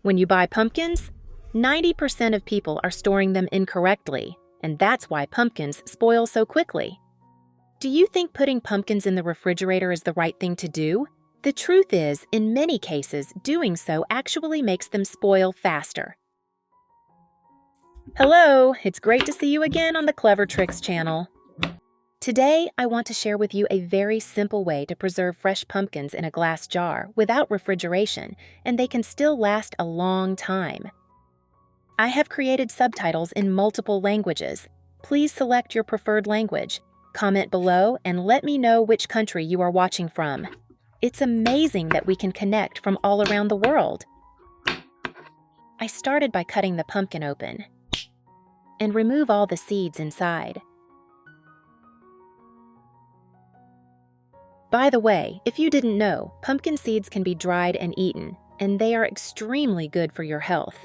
When you buy pumpkins, 90% of people are storing them incorrectly, and that's why pumpkins spoil so quickly. Do you think putting pumpkins in the refrigerator is the right thing to do? The truth is, in many cases, doing so actually makes them spoil faster. Hello, it's great to see you again on the Clever Tricks channel. Today, I want to share with you a very simple way to preserve fresh pumpkins in a glass jar without refrigeration, and they can still last a long time. I have created subtitles in multiple languages. Please select your preferred language. Comment below and let me know which country you are watching from. It's amazing that we can connect from all around the world. I started by cutting the pumpkin open and remove all the seeds inside. By the way, if you didn't know, pumpkin seeds can be dried and eaten, and they are extremely good for your health.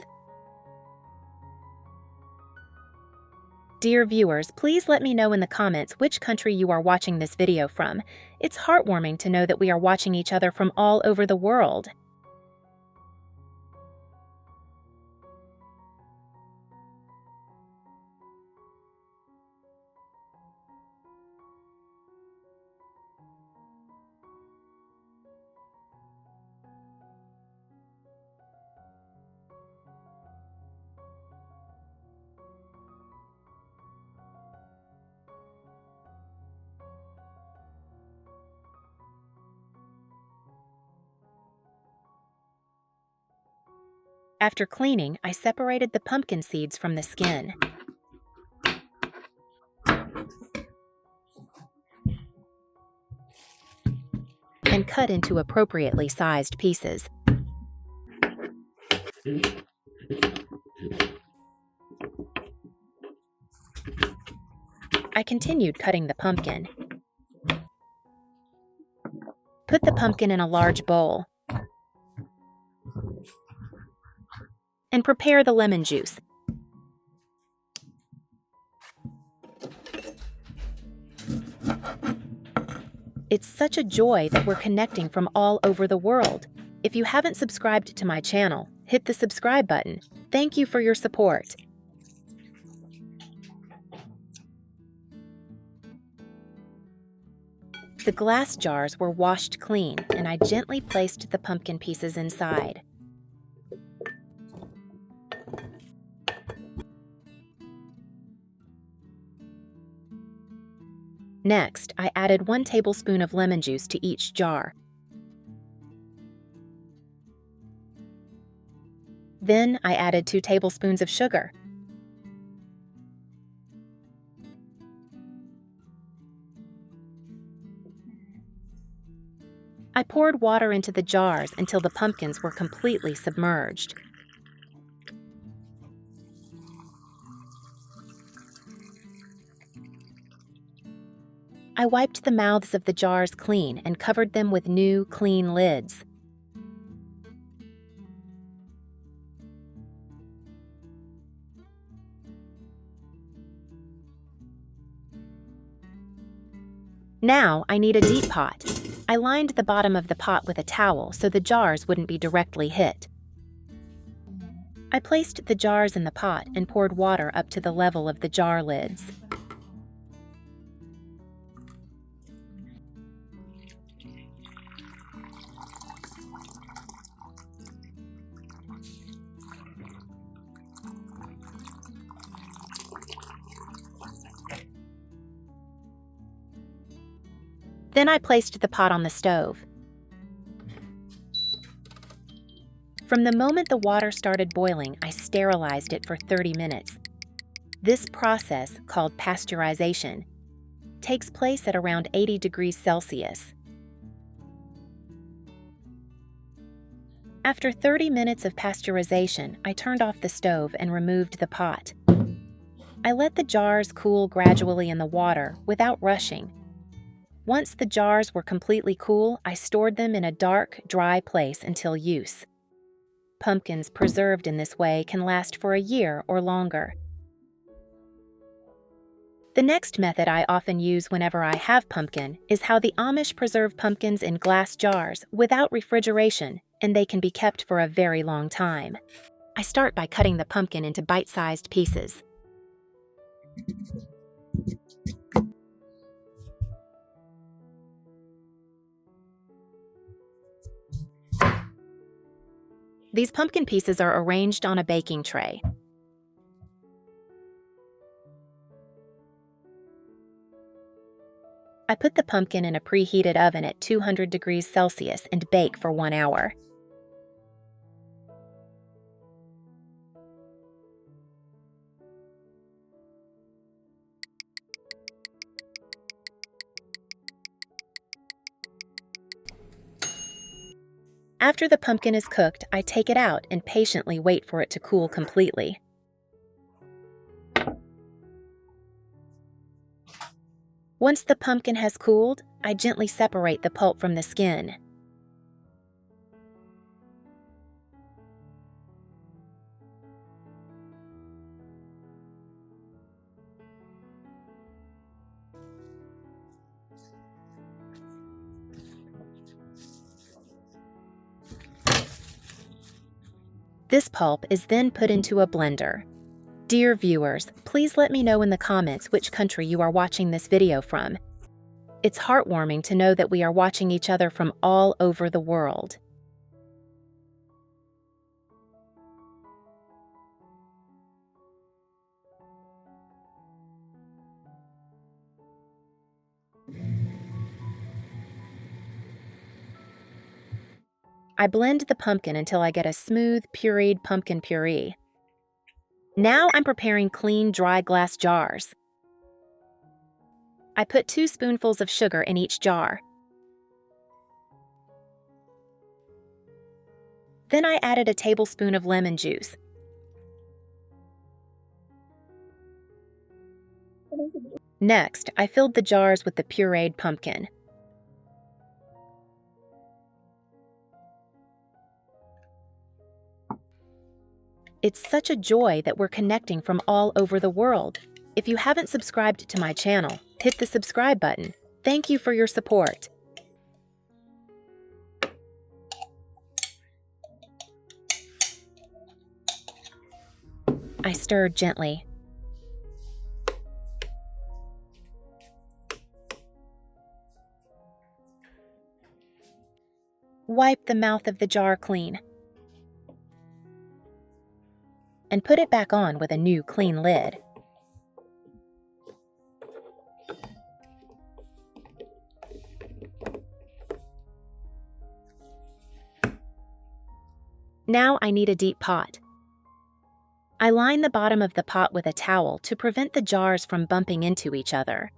Dear viewers, please let me know in the comments which country you are watching this video from. It's heartwarming to know that we are watching each other from all over the world. After cleaning, I separated the pumpkin seeds from the skin. And cut into appropriately sized pieces. I continued cutting the pumpkin. Put the pumpkin in a large bowl and prepare the lemon juice. It's such a joy that we're connecting from all over the world. If you haven't subscribed to my channel, hit the subscribe button. Thank you for your support. The glass jars were washed clean, and I gently placed the pumpkin pieces inside. Next, I added 1 tablespoon of lemon juice to each jar. Then I added 2 tablespoons of sugar. I poured water into the jars until the pumpkins were completely submerged. I wiped the mouths of the jars clean and covered them with new, clean lids. Now I need a deep pot. I lined the bottom of the pot with a towel so the jars wouldn't be directly hit. I placed the jars in the pot and poured water up to the level of the jar lids. Then I placed the pot on the stove. From the moment the water started boiling, I sterilized it for 30 minutes. This process, called pasteurization, takes place at around 80 degrees Celsius. After 30 minutes of pasteurization, I turned off the stove and removed the pot. I let the jars cool gradually in the water without rushing. Once the jars were completely cool, I stored them in a dark, dry place until use. Pumpkins preserved in this way can last for a year or longer. The next method I often use whenever I have pumpkin is how the Amish preserve pumpkins in glass jars without refrigeration and they can be kept for a very long time. I start by cutting the pumpkin into bite-sized pieces. These pumpkin pieces are arranged on a baking tray. I put the pumpkin in a preheated oven at 200 degrees Celsius and bake for 1 hour. After the pumpkin is cooked, I take it out and patiently wait for it to cool completely. Once the pumpkin has cooled, I gently separate the pulp from the skin. This pulp is then put into a blender. Dear viewers, please let me know in the comments which country you are watching this video from. It's heartwarming to know that we are watching each other from all over the world. I blend the pumpkin until I get a smooth, pureed pumpkin puree. Now I'm preparing clean, dry glass jars. I put 2 spoonfuls of sugar in each jar. Then I added a tablespoon of lemon juice. Next, I filled the jars with the pureed pumpkin. It's such a joy that we're connecting from all over the world. If you haven't subscribed to my channel, hit the subscribe button. Thank you for your support. I stirred gently. Wipe the mouth of the jar clean. And put it back on with a new clean lid. Now I need a deep pot. I line the bottom of the pot with a towel to prevent the jars from bumping into each other.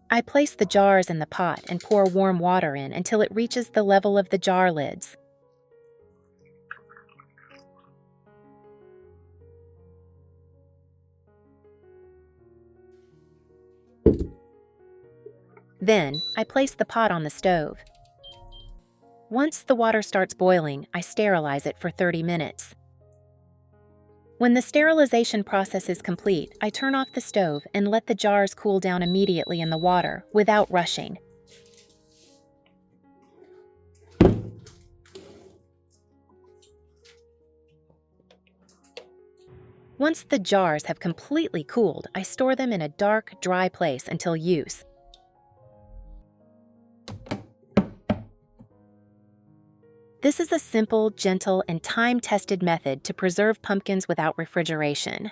I place the jars in the pot and pour warm water in until it reaches the level of the jar lids. Then, I place the pot on the stove. Once the water starts boiling, I sterilize it for 30 minutes. When the sterilization process is complete, I turn off the stove and let the jars cool down immediately in the water without rushing. Once the jars have completely cooled, I store them in a dark, dry place until use. This is a simple, gentle, and time-tested method to preserve pumpkins without refrigeration.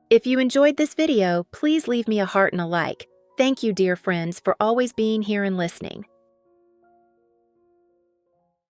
If you enjoyed this video, please leave me a heart and a like. Thank you, dear friends, for always being here and listening.